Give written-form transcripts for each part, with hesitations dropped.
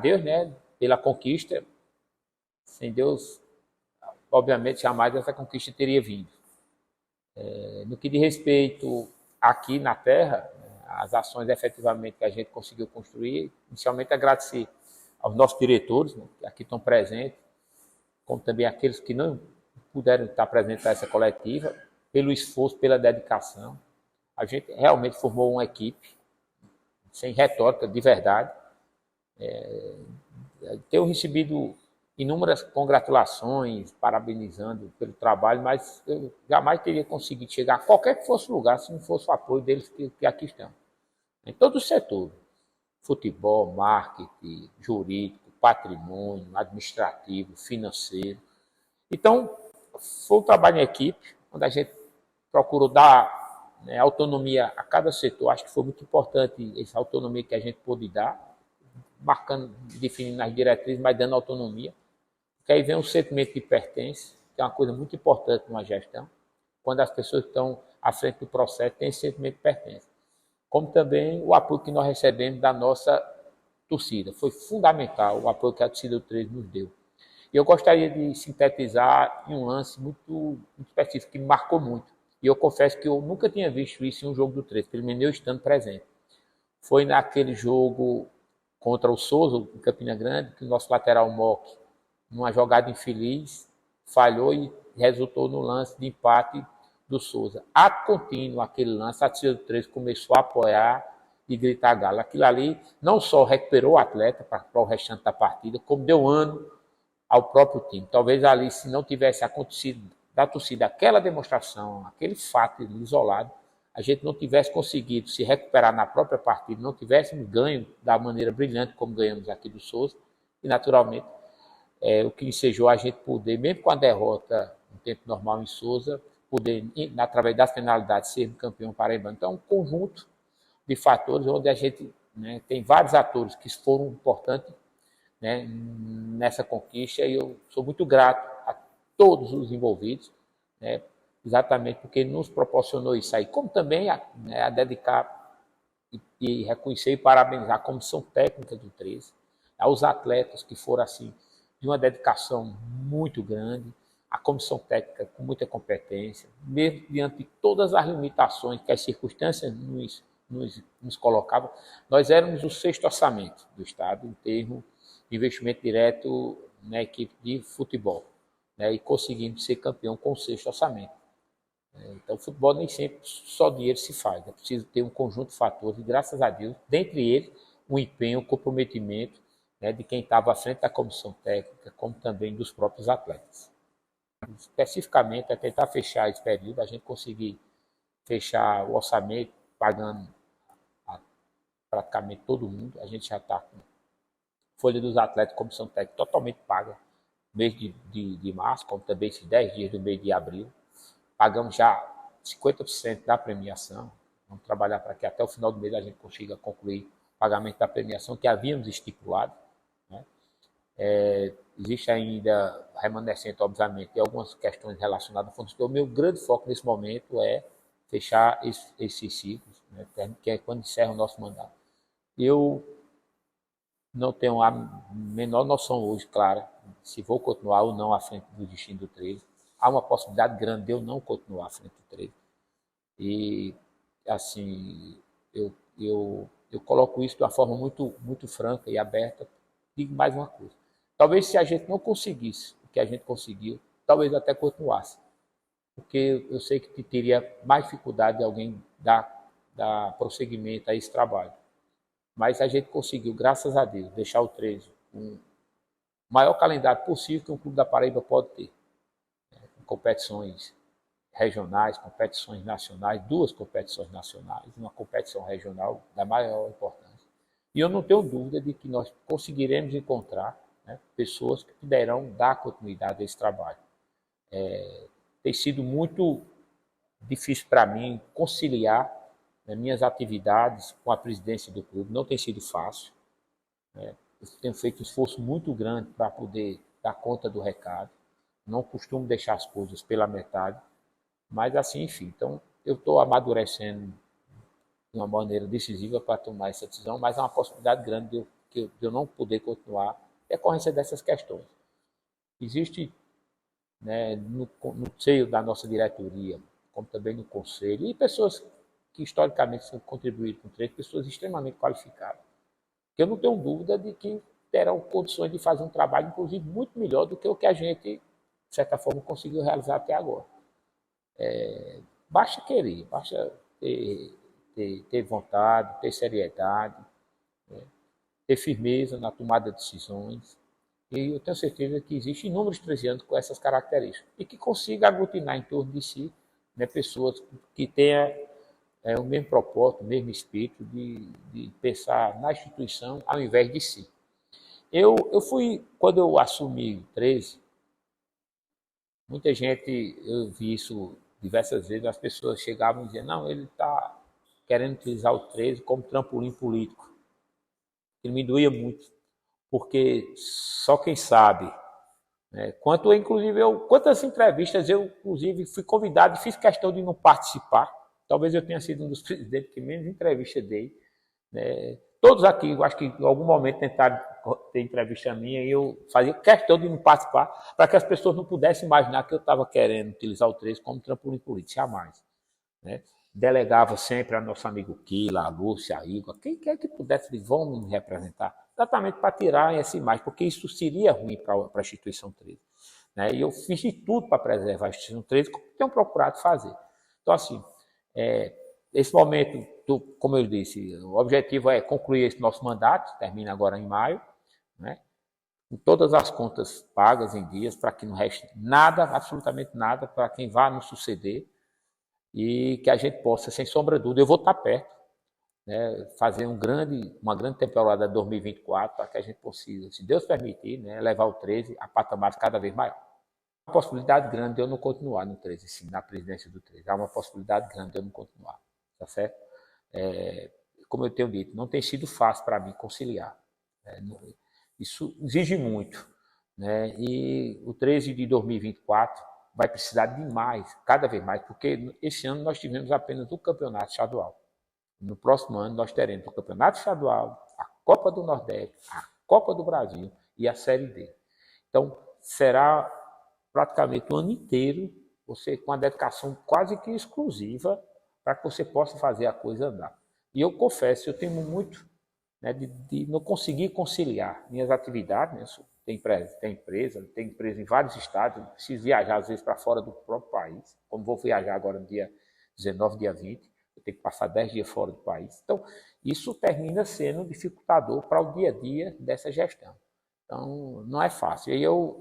Deus, né, pela conquista. Sem Deus, obviamente, jamais essa conquista teria vindo. No que diz respeito aqui na Terra, as ações efetivamente que a gente conseguiu construir, inicialmente agradecer aos nossos diretores, né, que aqui estão presentes, como também aqueles que não puderam estar presentes nessa coletiva, pelo esforço, pela dedicação. A gente realmente formou uma equipe, sem retórica, de verdade. Tenho recebido inúmeras congratulações, parabenizando pelo trabalho, mas eu jamais teria conseguido chegar a qualquer que fosse o lugar se não fosse o apoio deles que aqui estão. Em todos os setores: futebol, marketing, jurídico, patrimônio, administrativo, financeiro. Então, foi um trabalho em equipe, onde a gente procurou dar, né, autonomia a cada setor. Acho que foi muito importante essa autonomia que a gente pôde dar, marcando, definindo as diretrizes, mas dando autonomia. Porque aí vem um sentimento de pertença, que é uma coisa muito importante numa gestão. Quando as pessoas estão à frente do processo, tem esse sentimento de pertença. Como também o apoio que nós recebemos da nossa torcida. Foi fundamental o apoio que a torcida do 13 nos deu. E eu gostaria de sintetizar em um lance muito específico, que me marcou muito. E eu confesso que eu nunca tinha visto isso em um jogo do 13, pelo menos eu estando presente. Foi naquele jogo contra o Souza, em Campina Grande, que o nosso lateral Mock, numa jogada infeliz, falhou e resultou no lance de empate do Souza. Ato contínuo, aquele lance, a torcida do 13 começou a apoiar e gritar galo. Aquilo ali não só recuperou o atleta para o restante da partida, como deu ânimo ao próprio time. Talvez ali, se não tivesse acontecido da torcida aquela demonstração, aquele fato isolado, a gente não tivesse conseguido se recuperar na própria partida, não tivéssemos ganho da maneira brilhante como ganhamos aqui do Souza, e naturalmente o que ensejou a gente poder, mesmo com a derrota no tempo normal em Souza, poder, através das penalidades, ser campeão paraibano. Então, um conjunto de fatores onde a gente, né, tem vários atores que foram importantes, né, nessa conquista, e eu sou muito grato a todos os envolvidos, né, exatamente porque nos proporcionou isso aí, como também né, a dedicar e reconhecer e parabenizar a comissão técnica do 13, aos atletas que foram assim de uma dedicação muito grande, a comissão técnica com muita competência, mesmo diante de todas as limitações que as circunstâncias nos colocavam. Nós éramos o sexto orçamento do Estado em termos de investimento direto na equipe de futebol, né, e conseguimos ser campeão com o sexto orçamento. Então, o futebol nem sempre só dinheiro se faz, é preciso ter um conjunto de fatores, e graças a Deus, dentre eles, o empenho, o comprometimento, né, de quem estava à frente da comissão técnica, como também dos próprios atletas. Especificamente, é tentar fechar esse período, a gente conseguir fechar o orçamento pagando praticamente todo mundo. A gente já está com folha dos atletas, comissão técnica totalmente paga, mês de março, como também esses 10 dias do mês de abril. Pagamos já 50% da premiação. Vamos trabalhar para que até o final do mês a gente consiga concluir o pagamento da premiação que havíamos estipulado, né? Existe ainda remanescente, obviamente, de algumas questões relacionadas ao fundo. O meu grande foco nesse momento é fechar esses ciclos, né, que é quando encerra o nosso mandato. Eu não tenho a menor noção hoje, claro, se vou continuar ou não à frente do destino do 13. Há uma possibilidade grande de eu não continuar à frente do 13. E, assim, eu coloco isso de uma forma muito franca e aberta. Digo mais uma coisa: talvez se a gente não conseguisse o que a gente conseguiu, talvez até continuasse. Porque eu sei que teria mais dificuldade de alguém dar prosseguimento a esse trabalho. Mas a gente conseguiu, graças a Deus, deixar o 13 com o maior calendário possível que um clube da Paraíba pode ter. Competições regionais, competições nacionais, 2 competições nacionais, uma competição regional da maior importância. E eu não tenho dúvida de que nós conseguiremos encontrar, né, pessoas que puderão dar continuidade a esse trabalho. Tem sido muito difícil para mim conciliar, né, minhas atividades com a presidência do clube, não tem sido fácil. Né? Eu tenho feito um esforço muito grande para poder dar conta do recado, não costumo deixar as coisas pela metade, mas assim, enfim. Então, eu estou amadurecendo de uma maneira decisiva para tomar essa decisão, mas há uma possibilidade grande de eu de eu não poder continuar, é decorrência dessas questões. Existe, né, no seio da nossa diretoria, como também no conselho, e pessoas que historicamente contribuíram com o treino, pessoas extremamente qualificadas. Eu não tenho dúvida de que terão condições de fazer um trabalho, inclusive, muito melhor do que o que a gente, de certa forma, conseguiu realizar até agora. Basta querer, basta ter vontade, ter seriedade, né? Ter firmeza na tomada de decisões. E eu tenho certeza que existem inúmeros trezianos com essas características e que consiga aglutinar em torno de si, né, pessoas que tenham o mesmo propósito, o mesmo espírito de pensar na instituição ao invés de si. Eu fui, quando eu assumi o 13, muita gente, eu vi isso diversas vezes, as pessoas chegavam e diziam, não, ele está querendo utilizar o 13 como trampolim político. Ele me doía muito, porque só quem sabe, né? Quantas entrevistas eu, inclusive, fui convidado e fiz questão de não participar. Talvez eu tenha sido um dos presidentes que menos entrevista dei, né? Todos aqui, eu acho que em algum momento tentaram ter entrevista minha e eu fazia questão de não participar para que as pessoas não pudessem imaginar que eu estava querendo utilizar o 13 como trampolim político, jamais, né? Delegava sempre a nosso amigo Kila, a Lúcia, a Igor, quem quer que pudesse, vão me representar, exatamente para tirar essa imagem, porque isso seria ruim para a instituição 13. Né? E eu fiz de tudo para preservar a instituição 13, como tenho procurado fazer. Então, assim, esse momento, como eu disse, o objetivo é concluir esse nosso mandato, termina agora em maio, né? Com todas as contas pagas em dias, para que não reste nada, absolutamente nada, para quem vá nos suceder, e que a gente possa, sem sombra de dúvida, eu vou estar perto, né, fazer uma grande temporada de 2024, para que a gente possa, se Deus permitir, né, levar o 13 a patamares cada vez maior. Há uma possibilidade grande de eu não continuar no 13, sim, na presidência do 13. Há uma possibilidade grande de eu não continuar, tá certo? Como eu tenho dito, não tem sido fácil para mim conciliar. Isso exige muito, né? E o 13 de 2024 vai precisar de mais, cada vez mais, porque esse ano nós tivemos apenas o campeonato estadual. No próximo ano nós teremos o campeonato estadual, a Copa do Nordeste, a Copa do Brasil e a Série D. Então, será praticamente o ano inteiro, você com a dedicação quase que exclusiva para que você possa fazer a coisa andar. E eu confesso, eu temo muito, né, de não conseguir conciliar minhas atividades, né? Tem empresa em vários estados, preciso viajar às vezes para fora do próprio país, como vou viajar agora no dia 19, dia 20, eu tenho que passar 10 dias fora do país. Então, isso termina sendo dificultador para o dia a dia dessa gestão. Então, não é fácil. E eu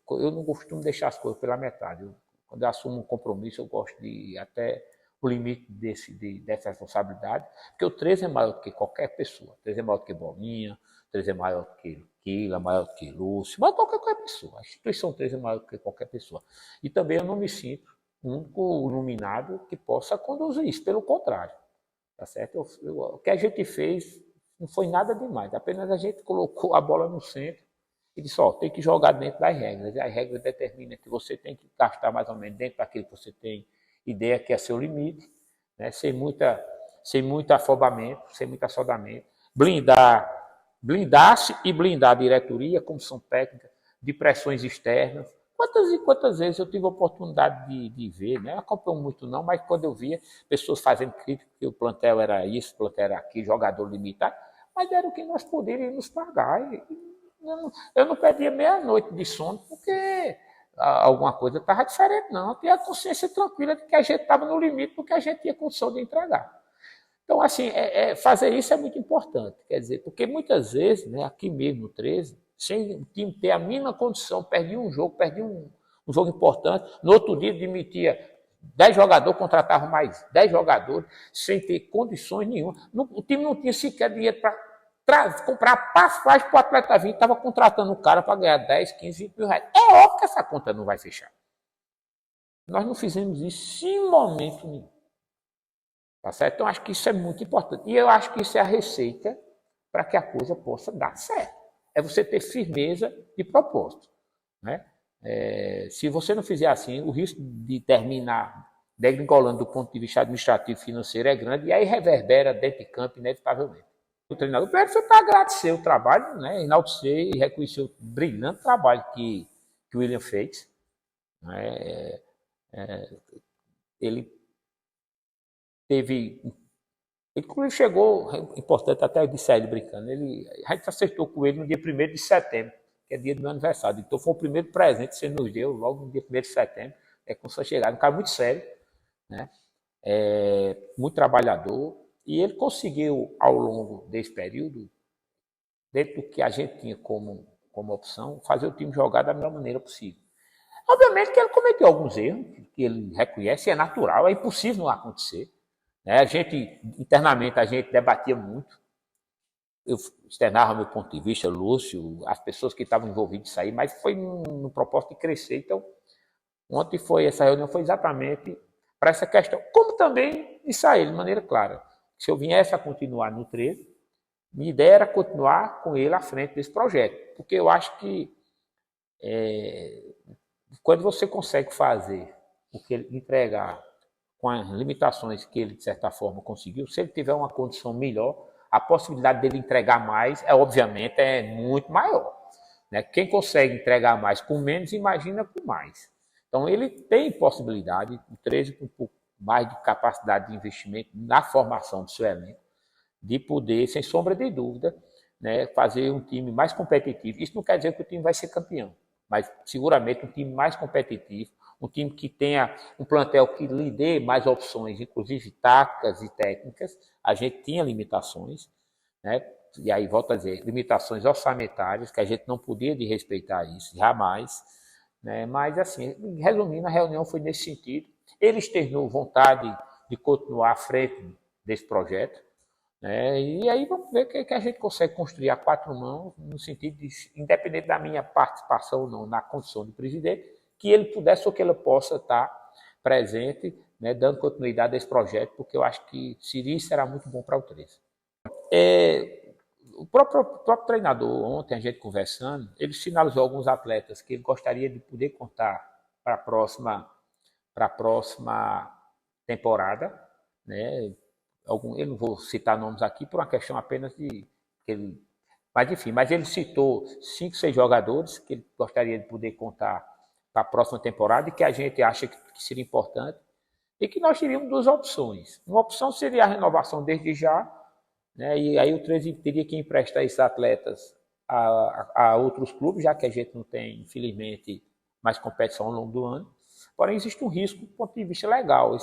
não costumo deixar as coisas pela metade. Quando eu assumo um compromisso, eu gosto de ir até o limite dessa responsabilidade, porque o 13 é maior do que qualquer pessoa. O 13 é maior do que Bolinha, o 13 é maior do que Quila, maior do que Lúcio, maior do que qualquer pessoa. A instituição 13 é maior do que qualquer pessoa. E também eu não me sinto o único iluminado que possa conduzir isso, pelo contrário. Tá certo? O que a gente fez não foi nada demais, apenas a gente colocou a bola no centro e disse, tem que jogar dentro das regras. E as regras determinam que você tem que gastar mais ou menos dentro daquilo que você tem ideia, que é seu limite, né? sem muito afobamento, sem muito assodamento, blindar-se e blindar a diretoria, comissão técnica, de pressões externas. Quantas e quantas vezes eu tive a oportunidade de ver, né? Não acompanho muito não, mas quando eu via pessoas fazendo crítica que o plantel era isso, o plantel era aquilo, jogador limitado, mas era o que nós poderíamos pagar. Eu não perdia meia-noite de sono porque alguma coisa estava diferente, não. Eu tinha a consciência tranquila de que a gente estava no limite do que a gente tinha condição de entregar. Então, assim, fazer isso é muito importante, quer dizer, porque muitas vezes, né, aqui mesmo no 13, sem o time ter a mínima condição, perdia um jogo importante, no outro dia demitia 10 jogadores, contratava mais 10 jogadores, sem ter condições nenhuma. O time não tinha sequer dinheiro para comprar passagem para o atleta vir, estava contratando um cara para ganhar 10, 15, 20 mil reais. É óbvio que essa conta não vai fechar. Nós não fizemos isso em momento nenhum. Tá certo? Então, acho que isso é muito importante. E eu acho que isso é a receita para que a coisa possa dar certo. É você ter firmeza de propósito. Né? Se você não fizer assim, o risco de terminar degringolando do ponto de vista administrativo e financeiro é grande e aí reverbera dentro de campo inevitavelmente. O treinador primeiro foi para agradecer o trabalho, né, enaltecer e reconhecer o brilhante trabalho que o William fez. Né, ele teve. Inclusive chegou, é importante até eu disse a ele brincando, a gente acertou com ele no dia 1º de setembro, que é dia do meu aniversário. Então foi o primeiro presente que você nos deu, logo no dia 1º de setembro. É como se chegar. Um cara muito sério, né? Muito trabalhador. E ele conseguiu, ao longo desse período, dentro do que a gente tinha como opção, fazer o time jogar da melhor maneira possível. Obviamente que ele cometeu alguns erros, que ele reconhece, é natural, é impossível não acontecer. Né? A gente, internamente, a gente debatia muito. Eu externava meu ponto de vista, Lúcio, as pessoas que estavam envolvidas nisso aí, mas foi no propósito de crescer. Então, ontem essa reunião foi exatamente para essa questão. Como também disse a ele, de maneira clara, se eu viesse a continuar no 13, minha ideia era continuar com ele à frente desse projeto. Porque eu acho que quando você consegue fazer o que ele entregar com as limitações que ele, de certa forma, conseguiu, se ele tiver uma condição melhor, a possibilidade dele entregar mais, obviamente, é muito maior. Né? Quem consegue entregar mais com menos, imagina com mais. Então, ele tem possibilidade, o 13 com um pouco mais de capacidade de investimento na formação do seu elenco, de poder, sem sombra de dúvida, né, fazer um time mais competitivo. Isso não quer dizer que o time vai ser campeão, mas seguramente um time mais competitivo, um time que tenha um plantel que lhe dê mais opções, inclusive táticas e técnicas. A gente tinha limitações, né? E aí volto a dizer, limitações orçamentárias, que a gente não podia respeitar isso, jamais. Né? Mas, assim, resumindo, a reunião foi nesse sentido. Ele externou vontade de continuar à frente desse projeto. Né? E aí vamos ver o que a gente consegue construir a quatro mãos, no sentido de, independente da minha participação ou não na condição de presidente, que ele pudesse ou que ele possa estar presente, né, dando continuidade a esse projeto, porque eu acho que isso será muito bom para o 13. O próprio treinador, ontem a gente conversando, ele sinalizou alguns atletas que ele gostaria de poder contar para a próxima temporada, né? Eu não vou citar nomes aqui por uma questão apenas de ele, mas enfim, mas ele citou 5, 6 jogadores que ele gostaria de poder contar para a próxima temporada e que a gente acha que seria importante e que nós teríamos duas opções. Uma opção seria a renovação desde já, né? E aí o 13 teria que emprestar esses atletas a outros clubes, já que a gente não tem, infelizmente, mais competição ao longo do ano. Porém, existe um risco do ponto de vista legal.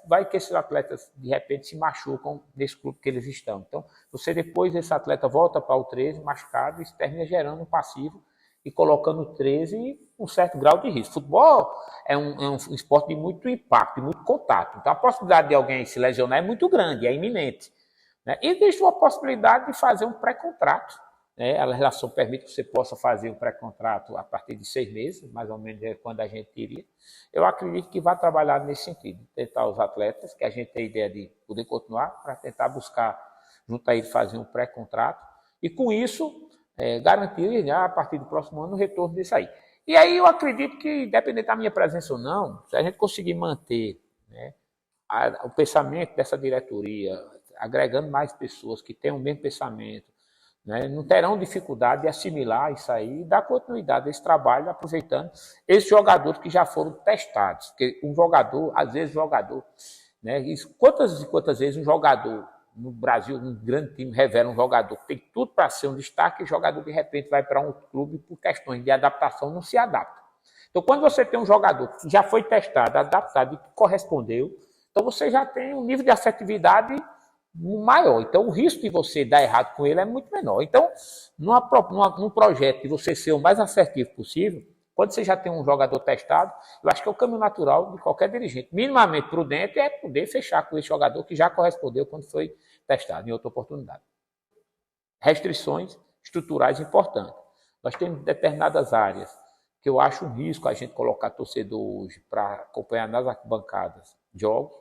Vai que esses atletas, de repente, se machucam nesse clube que eles estão. Então, você depois, esse atleta volta para o 13 machucado e termina gerando um passivo e colocando o 13 um certo grau de risco. Futebol é um esporte de muito impacto, de muito contato. Então, a possibilidade de alguém se lesionar é muito grande, é iminente. Né? E existe uma possibilidade de fazer um pré-contrato. Né? A legislação permite que você possa fazer um pré-contrato a partir de 6 meses, mais ou menos é quando a gente iria. Eu acredito que vai trabalhar nesse sentido, tentar os atletas, que a gente tem a ideia de poder continuar, para tentar buscar, junto a ele, fazer um pré-contrato, e com isso, garantir, já, a partir do próximo ano, o retorno disso aí. E aí eu acredito que, independente da minha presença ou não, se a gente conseguir manter, né, o pensamento dessa diretoria, agregando mais pessoas que tenham o mesmo pensamento, né, não terão dificuldade de assimilar isso aí e dar continuidade a esse trabalho, aproveitando esses jogadores que já foram testados. Porque um jogador, às vezes, né, quantas e quantas vezes um jogador no Brasil, um grande time, revela um jogador que tem tudo para ser um destaque e o jogador, de repente, vai para um clube por questões de adaptação, não se adapta. Então, quando você tem um jogador que já foi testado, adaptado e que correspondeu, então você já tem um nível de assertividade maior. Então, o risco de você dar errado com ele é muito menor. Então, num projeto de você ser o mais assertivo possível, quando você já tem um jogador testado, eu acho que é o caminho natural de qualquer dirigente. Minimamente prudente é poder fechar com esse jogador que já correspondeu quando foi testado em outra oportunidade. Restrições estruturais importantes. Nós temos determinadas áreas que eu acho um risco a gente colocar torcedor hoje para acompanhar nas arquibancadas jogos,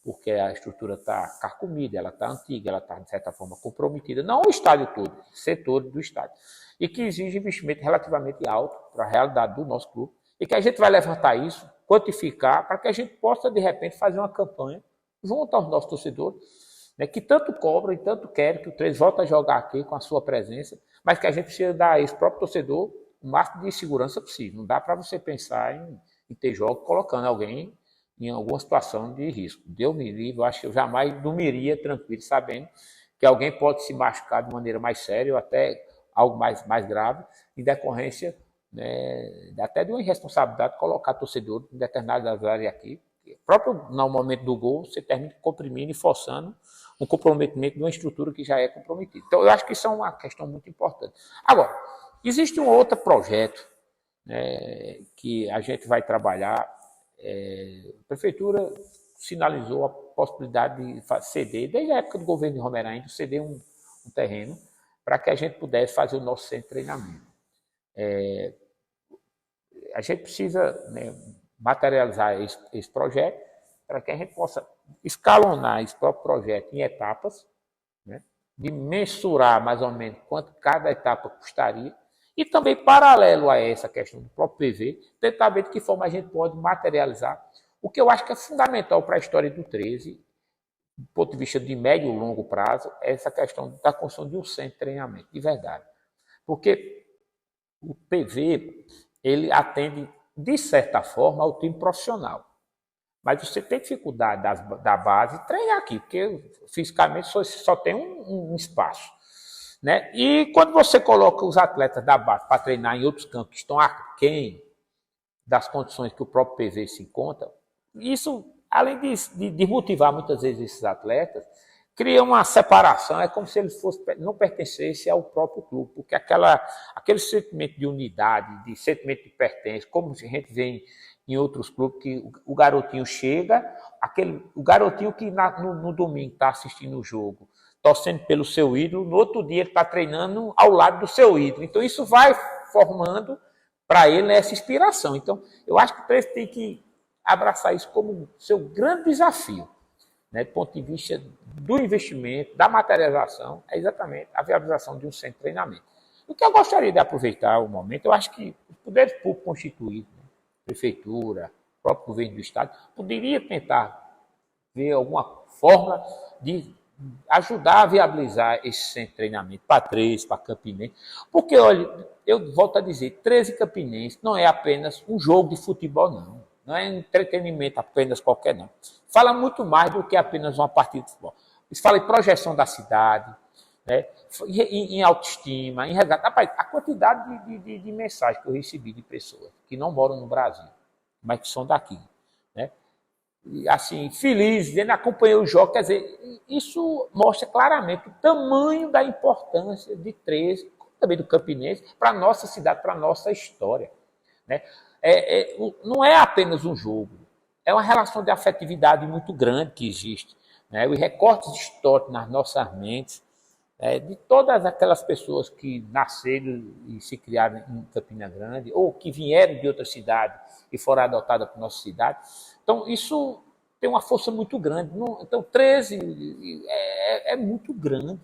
porque a estrutura está carcomida, ela está antiga, ela está, de certa forma, comprometida. Não o estádio todo, setores do estádio. E que exige investimento relativamente alto para a realidade do nosso clube. E que a gente vai levantar isso, quantificar, para que a gente possa, de repente, fazer uma campanha junto aos nossos torcedores, né, que tanto cobram e tanto querem que o 13 volte a jogar aqui com a sua presença, mas que a gente precisa dar a esse próprio torcedor o máximo de segurança possível. Não dá para você pensar em ter jogo colocando alguém em alguma situação de risco. Deus me livre, eu acho que eu jamais dormiria tranquilo, sabendo que alguém pode se machucar de maneira mais séria ou até algo mais grave, em decorrência, né, até de uma irresponsabilidade de colocar torcedor em determinadas áreas aqui. Próprio no momento do gol, você termina comprimindo e forçando um comprometimento de uma estrutura que já é comprometida. Então, eu acho que isso é uma questão muito importante. Agora, existe um outro projeto, né, que a gente vai trabalhar. A prefeitura sinalizou a possibilidade de ceder, desde a época do governo de Romerainho, ceder um terreno para que a gente pudesse fazer o nosso centro de treinamento. A gente precisa, né, materializar esse projeto para que a gente possa escalonar esse próprio projeto em etapas, né, de mensurar mais ou menos quanto cada etapa custaria, e também, paralelo a essa questão do próprio PV, tentar ver de que forma a gente pode materializar o que eu acho que é fundamental para a história do 13, do ponto de vista de médio e longo prazo, é essa questão da construção de um centro de treinamento, de verdade. Porque o PV, ele atende, de certa forma, ao time profissional. Mas você tem dificuldade da base treinar aqui, porque fisicamente só tem um espaço, né? E quando você coloca os atletas da base para treinar em outros campos que estão aquém das condições que o próprio PV se encontra, isso, além de motivar muitas vezes esses atletas, cria uma separação, é como se eles não pertencessem ao próprio clube, porque aquele sentimento de unidade, de sentimento de pertença, como a gente vê em outros clubes, que o garotinho chega, o garotinho que no domingo está assistindo o jogo, torcendo pelo seu ídolo, no outro dia ele está treinando ao lado do seu ídolo. Então isso vai formando para ele essa inspiração. Então eu acho que o 13 tem que abraçar isso como seu grande desafio, né, do ponto de vista do investimento, da materialização, é exatamente a viabilização de um centro de treinamento. O que eu gostaria de aproveitar o momento, eu acho que os poderes públicos constituídos, né, prefeitura, próprio governo do Estado, poderia tentar ver alguma forma de ajudar a viabilizar esse centro de treinamento para 13, para Campinense, porque, olha, eu volto a dizer, 13 Campinense não é apenas um jogo de futebol, não. Não é entretenimento apenas qualquer, não. Fala muito mais do que apenas uma partida de futebol. Isso fala em projeção da cidade, né, em autoestima, em resgate. Rapaz, a quantidade de mensagens que eu recebi de pessoas que não moram no Brasil, mas que são daqui, né? E, assim, felizes, ele acompanhou o jogo, quer dizer, isso mostra claramente o tamanho da importância de 13, também do Campinense, para a nossa cidade, para a nossa história, né? Não é apenas um jogo, é uma relação de afetividade muito grande que existe, né? Os recortes históricos nas nossas mentes, de todas aquelas pessoas que nasceram e se criaram em Campina Grande, ou que vieram de outra cidade e foram adotadas por nossa cidade. Então, isso tem uma força muito grande. Então, 13 é muito grande.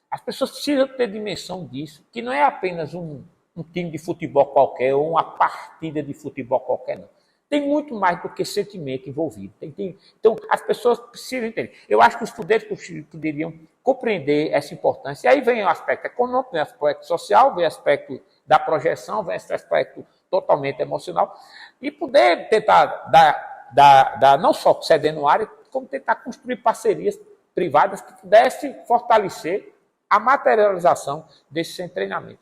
As pessoas precisam ter dimensão disso, que não é apenas um time de futebol qualquer ou uma partida de futebol qualquer, não. Tem muito mais do que sentimento envolvido. Então, as pessoas precisam entender. Eu acho que os poderes poderiam compreender essa importância. E aí vem o aspecto econômico, vem o aspecto social, vem o aspecto da projeção, vem esse aspecto totalmente emocional, e poder tentar dar não só cedendo área, como tentar construir parcerias privadas que pudessem fortalecer a materialização desse treinamento.